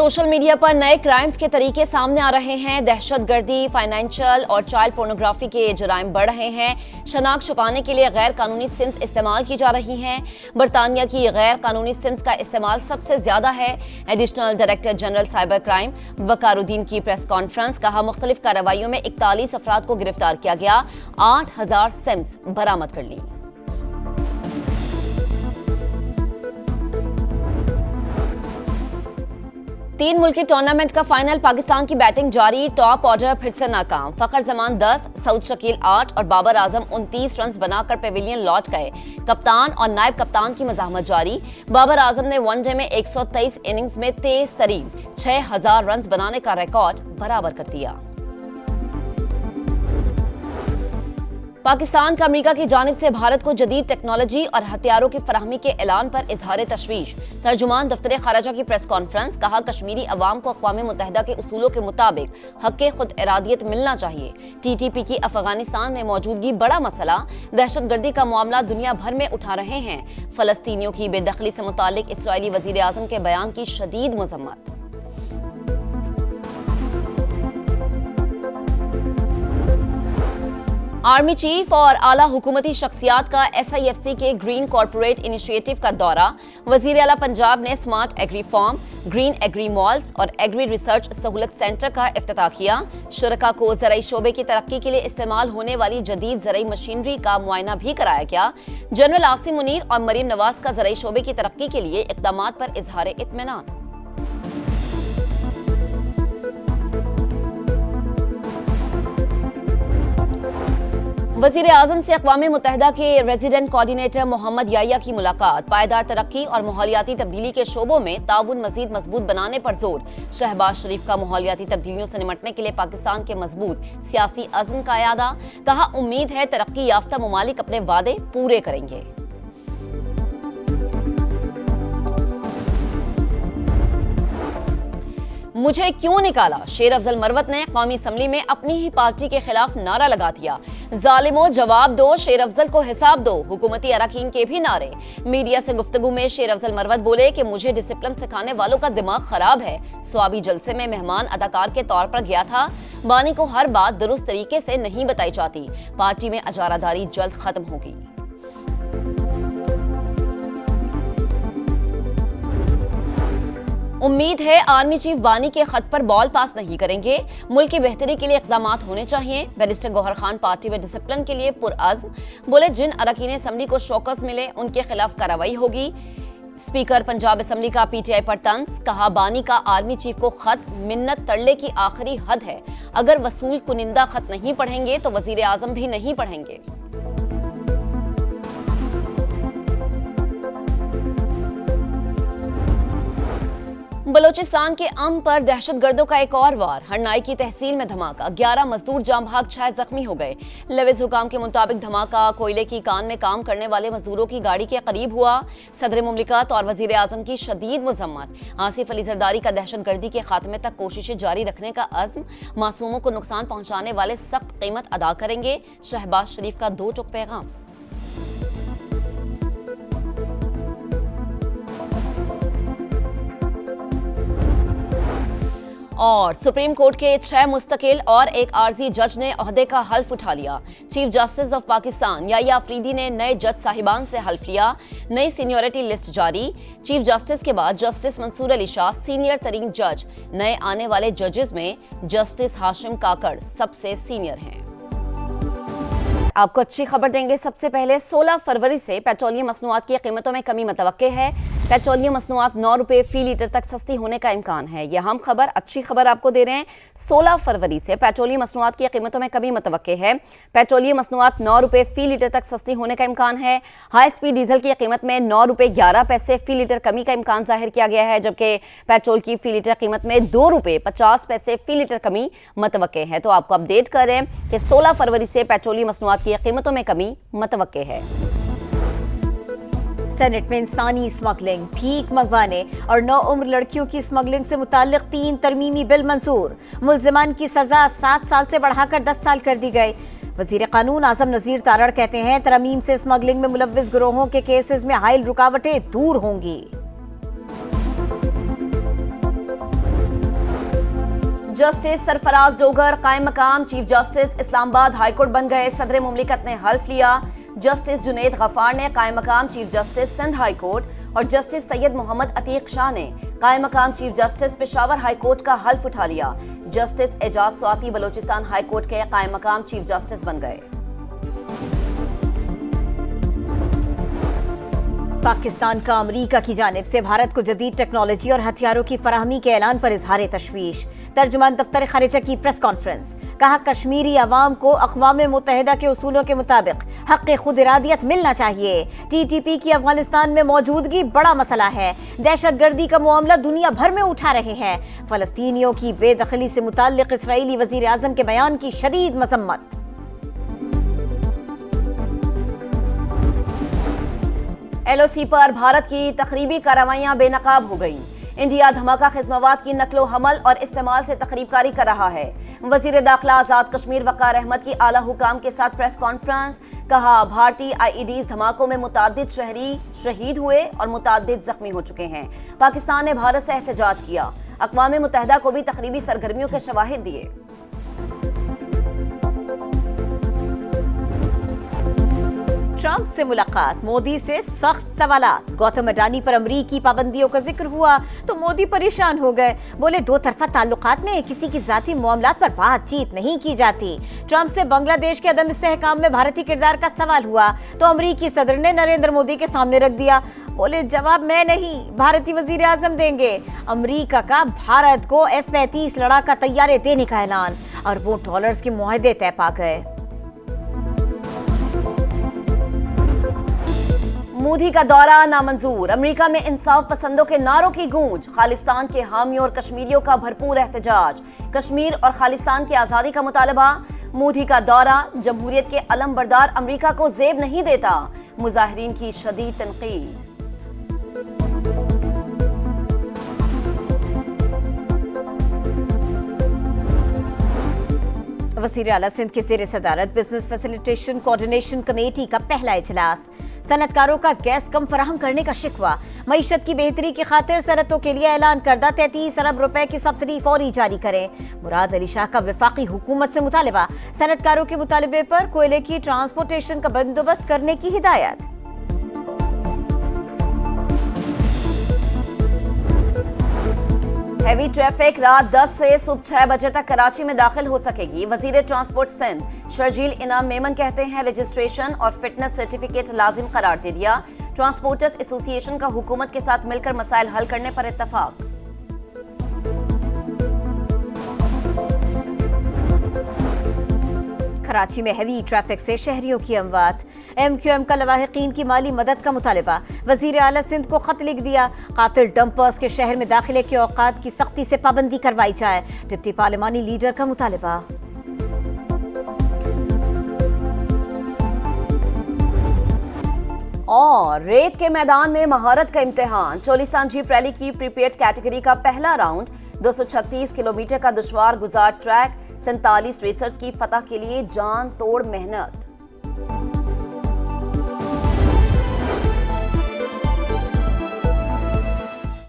Social media पर नए crimes के तरीके सामने आ रहे हैं। दहशतगर्दी, फाइनेंशियल और चाइल्ड पोर्नोग्राफी के जुराइम बढ़ रहे हैं। शनाख्त छुपाने के लिए गैर कानूनी सिम्स इस्तेमाल की जा रही हैं। बरतानिया की गैर कानूनी सिम्स का इस्तेमाल सबसे ज्यादा है। Additional director general cyber crime Waqaruddin की प्रेस कॉन्फ्रेंस, कहा मुख्तलिफ कार्रवाइयों में 41 अफराद को गिरफ्तार किया गया, 8000 सिम्स बरामद कर ली। तीन मुल्की टूर्नामेंट का फाइनल, पाकिस्तान की बैटिंग जारी, टॉप ऑर्डर फिर से नाकाम। फखर जमान 10, सऊद शकील 8 और बाबर आजम 29 रन बनाकर पेविलियन लौट गए। कप्तान और नायब कप्तान की मज़ाहमत जारी। बाबर आजम ने वनडे में 123 इनिंग्स में तेज तरीन 6000 रन बनाने का रिकॉर्ड बराबर कर दिया। पाकिस्तान का अमेरिका की जानिब से भारत को जदीद टेक्नोलॉजी और हथियारों की फराहमी के ऐलान पर इजहार तशवीश। तर्जुमान दफ्तर खारजा की प्रेस कॉन्फ्रेंस, कहा कश्मीरी अवाम को अक़वाम मुत्तहिदा के उसूलों के मुताबिक हक़ खुद इरादियत मिलना चाहिए। TTP की अफगानिस्तान में मौजूदगी बड़ा मसला, दहशतगर्दी का मामला दुनिया भर में उठा रहे हैं। फ़लस्तीनियों की बेदखली से मुतालिक इसराइली वज़ीर आज़म के बयान की शदीद मज़म्मत। आर्मी चीफ और आला हुकूमती शख्सियात का SIFC के ग्रीन कॉर्पोरेट इनिशिएटिव का दौरा। वजीर आला पंजाब ने smart agri farm, green agri malls और एग्री रिसर्च सहूलत सेंटर का इफ्तिताह किया। शुरका को ज़राई शोबे की तरक्की के लिए इस्तेमाल होने वाली जदीद ज़राई मशीनरी का मुआयना भी कराया गया। जनरल आसिम मुनीर और मरीम नवाज का ज़राई शोबे की तरक्की के लिए इक़दामात पर इजहार इत्मीनान। वज़ीर आज़म से अक़वाम मुत्तहिदा के रेजिडेंट कोऑर्डिनेटर मोहम्मद याया की मुलाकात। पायदार तरक्की और माहौलियाती तब्दीली के शोबों में ताउन मज़ीद मजबूत बनाने पर जोर। शहबाज शरीफ का माहौलियाती तब्दीलियों से निमटने के लिए पाकिस्तान के मजबूत सियासी अज़्म का यादा। कहा उम्मीद है तरक्की याफ्ता ममालिक अपने वादे पूरे करेंगे। मुझे क्यों निकाला, शेर अफजल मरवत ने कौमी असम्बली में अपनी ही पार्टी के खिलाफ नारा लगा दिया। जालिमो जवाब दो, शेर अफजल को हिसाब दो, हुकूमती अरकान के भी नारे। मीडिया से गुफ्तगू में शेर अफजल मरवत बोले कि मुझे डिसिप्लिन सिखाने वालों का दिमाग खराब है। स्वाबी जलसे में मेहमान अदाकार के तौर पर गया था। बानी को हर बात दुरुस्त तरीके से नहीं बताई जाती। पार्टी में अजारादारी जल्द खत्म होगी। उम्मीद है आर्मी चीफ बानी के खत पर बॉल पास नहीं करेंगे। मुल्क की बेहतरी के लिए इक़दामात होने चाहिए। बैरिस्टर गौहर खान पार्टी में डिसिप्लिन के लिए पुरअज़्म, बोले जिन अरकान असम्बली को शौकस मिले उनके खिलाफ कार्रवाई होगी। स्पीकर पंजाब असम्बली का PTI पर तंज, कहा बानी का आर्मी चीफ को खत मिन्नत तरले की आखिरी हद है। अगर वसूल कुनिंदा खत नहीं पढ़ेंगे तो वजीर आजम भी नहीं पढ़ेंगे। बलोचिस्तान के अम पर दहशतगर्दों का एक और वार। हरनाई की तहसील में धमाका, 11 मजदूर जाम भाग, 6 जख्मी हो गए। लविज हुकाम के मुताबिक धमाका कोयले की कान में काम करने वाले मजदूरों की गाड़ी के करीब हुआ। सदर मुमलिकत और वजीर आजम की शदीद मजम्मत। आसिफ अली जरदारी का दहशतगर्दी के खात्मे तक कोशिशें जारी रखने का अज़्म। मासूमों को नुकसान पहुंचाने वाले सख्त कीमत अदा करेंगे। शहबाज शरीफ का 2 टुक पैगाम। और सुप्रीम कोर्ट के 6 मुस्तकिल और एक आर्जी जज ने ओहदे का हल्फ उठा लिया। Chief justice of Pakistan Yahya Afridi ने नए जज साहिबान से हल्फ लिया। नई सीनियरिटी लिस्ट जारी। चीफ जस्टिस के बाद जस्टिस मंसूर अली शाह सीनियर तरीन जज। नए आने वाले जजेस में जस्टिस हाशिम काकड़ सबसे सीनियर हैं। आपको अच्छी खबर देंगे। सबसे पहले 16 फरवरी से पेट्रोलियम मसनूआत की कीमतों में कमी मुतवक्के है। पेट्रोलियम मसनूआत 9 रुपये फी लीटर तक सस्ती होने का इम्कान है। यह हम खबर, अच्छी खबर आपको दे रहे हैं। 16 फरवरी से पेट्रोलियम मसनूआत की कीमतों में कमी मुतवक्के है। पेट्रोलियम मसनूआत 9 रुपये फी लीटर तक सस्ती होने का इम्कान है। हाई स्पीड डीजल की कीमत में 9 रुपये 11 पैसे फी लीटर कमी का इम्कान जाहिर किया गया है, जबकि पेट्रोल की फी लीटर कीमत में 2 रुपये 50 पैसे फी लीटर कमी मुतवक्के है। तो आपको अपडेट कर रहे हैं कि 16 फरवरी से पेट्रोलियम मसनूआत की कीमतों में कमी मुतवक्के है। सेनेट में इंसानी स्मगलिंग, भीख मंगवाने और 9 उम्र लड़कियों की स्मगलिंग से मुताल्लिक 3 तरमीमी बिल मंजूर। मुल्जिमान की सजा 7 साल से बढ़ाकर 10 साल कर दी गई। वजीर कानून आजम नजीर तारड़ कहते हैं तरमीम से स्मगलिंग में मुलव्विस गिरोहों के केसेस में हाइल रुकावटें दूर होंगी। जस्टिस सरफराज डोगर कायम मकाम चीफ जस्टिस इस्लामाबाद हाईकोर्ट बन गए। सदर मुमलिकत ने हल्फ लिया। जस्टिस जुनेद गफार ने कायम मकाम चीफ जस्टिस सिंध हाईकोर्ट और जस्टिस सैयद मोहम्मद अतीक शाह ने कायम मकाम चीफ जस्टिस पेशावर हाईकोर्ट का हल्फ उठा लिया। जस्टिस एजाज स्वाति बलोचिस्तान हाईकोर्ट के कायम मकाम चीफ जस्टिस बन गए। पाकिस्तान का अमरीका की जानिब से भारत को जदीद टेक्नोलॉजी और हथियारों की फराहमी के ऐलान पर इजहार तशवीश। तर्जुमान दफ्तर खारिजा की प्रेस कॉन्फ्रेंस। कहा, कश्मीरी अवाम को अक़वाम मुत्तहिदा के उसूलों के मुताबिक हक़ खुद इरादियत मिलना चाहिए। TTP की अफगानिस्तान में मौजूदगी बड़ा मसला है। दहशतगर्दी का मामला दुनिया भर में उठा रहे हैं। फ़लस्तीनियों की बेदखली से मुताल्लिक़ इसराइली वज़ीर आज़म के बयान की शदीद मज़म्मत। LOC पर भारत की तकरीबी कार्रवाइयां बेनकाब हो गईं। इंडिया धमाका खिज़मवात की नकलो हमल और इस्तेमाल से तकरीबकारी कर रहा है। वज़ीर दाखिला आज़ाद कश्मीर वक़ार अहमद की आला हुकाम के साथ प्रेस कॉन्फ्रेंस। कहा, भारतीय IEDs धमाकों में मुताद्दिद शहरी शहीद हुए और मुताद्दिद जख्मी हो चुके हैं। पाकिस्तान ने भारत से एहतजाज किया। अक़वाम मुत्तहिदा को भी तकरीबी सरगर्मियों के शवाहिद दिए। ट्रंप से मुलाकात, मोदी से सख्त सवालात। गौतम अडानी पर अमरीकी पाबंदियों का जिक्र हुआ तो मोदी परेशान हो गए। बोले, दो तरफा ताल्लुकात में किसी की जाती मामलात पर बातचीत नहीं की जाती। ट्रंप से बांग्लादेश के अदम इस्तेहकाम में भारतीय किरदार का सवाल हुआ तो अमरीकी सदर ने नरेंद्र मोदी के सामने रख दिया। बोले, जवाब मैं नहीं, भारतीय वजीर आजम देंगे। अमरीका का भारत को F-35 लड़ाका तैयारे देने का ऐलान। अरबों डॉलर्स के मुआहदे तय पा गए। मोदी का दौरा नामंजूर। अमेरिका में इंसाफ पसंदों के नारों की गूंज। खालिस्तान के हामियों और कश्मीरियों का भरपूर एहतजाज। कश्मीर और खालिस्तान की आज़ादी का मुतालबा। मोदी का दौरा जमहूरियत के अलमबरदार अमेरिका को जेब नहीं देता। मुजाहिरीन की शदीद तनकीद। वज़ीर आला सिंध के ज़ेर सदारत बिजनेस फैसिलिटेशन कोऑर्डिनेशन कमेटी का पहला इजलास। सनतकारों का गैस कम फराहम करने का शिकवा। मईशत की बेहतरी की खातिर सनतों के लिए ऐलान करदा 33 अरब रुपए की सब्सिडी फौरी जारी करें। मुराद अली शाह का वफाकी हुकूमत से मुतालबा। सनतकारों के मुतालबे पर कोयले की ट्रांसपोर्टेशन का बंदोबस्त करने की हिदायत। हैवी ट्रैफिक रात 10 से सुबह 6 बजे तक कराची में दाखिल हो सकेगी। वजीर ट्रांसपोर्ट सिंध शर्जील इनाम मेमन कहते हैं, रजिस्ट्रेशन और फिटनेस सर्टिफिकेट लाजिम करार दे दिया। ट्रांसपोर्टर्स एसोसिएशन का हुकूमत के साथ मिलकर मसाइल हल करने पर इत्तफाक। कराची में हैवी ट्रैफिक से शहरियों की अमवात। MQM का लवाहिकीन की माली मदद का मुतालबा। वजीर आला सिंध को खत लिख दिया। कातिल डंपर्स के शहर में दाखिले के औकात की सख्ती से पाबंदी करवाई जाए। डिप्टी पार्लिमानी लीडर का मुतालबा। और रेत के मैदान में महारत का इम्तिहान। चोलिस्तान जीप रैली की प्रीपेड कैटेगरी का पहला राउंड। 236 किलोमीटर का दुश्वार गुजार ट्रैक। 47 रेसर्स की फतह के लिए जान तोड़ मेहनत।